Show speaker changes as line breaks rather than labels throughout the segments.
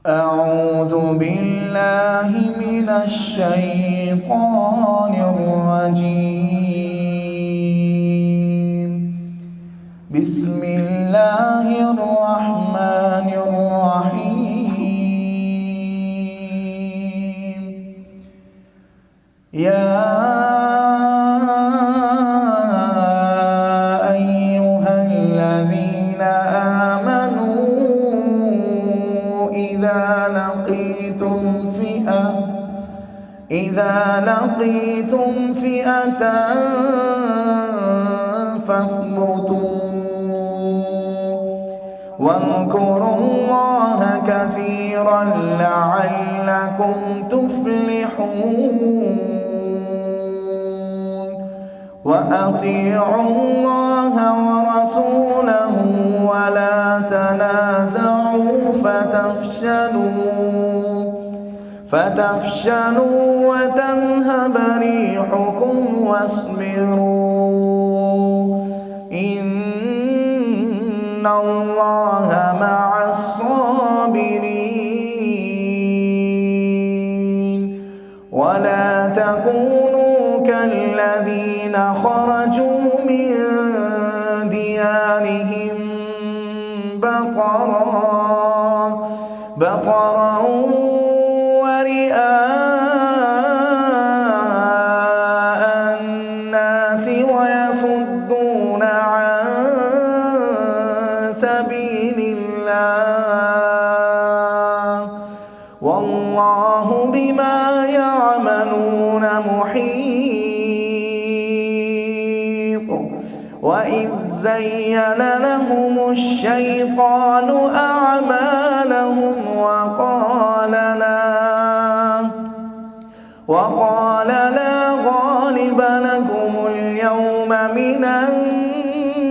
أعوذ بالله من الشيطان الرجيم. بسم الله الرحمن الرحيم. يا أيها الذين آمنوا إذا لقيتم فئة فاثبتوا واذكروا الله كثيرا لعلكم تفلحون. وأطيعوا الله ورسوله ولا تنازعوا فتفشلوا وتذهب ريحكم واصبروا إن الله مع الصابرين. ولا تكونوا كالذين خرجوا من ديارهم بطرا ورئاء الناس ويصدون عن سبيل الله والله بما يعملون محيط. وإذ زين لهم الشيطان أعمالهم وقال لا غالب لكم اليوم من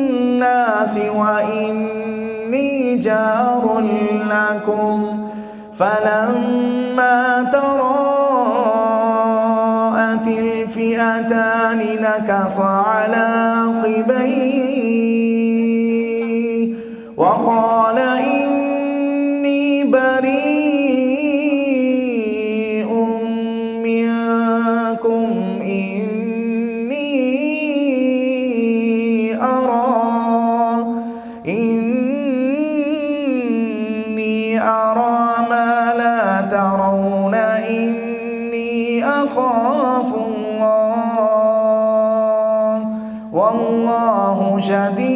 الناس وإني جار لكم فلما تراءت الفئتان نكص على عقبيه وقال إني بريء منكم إني أرى ما لا ترون إني أخاف الله والله شديد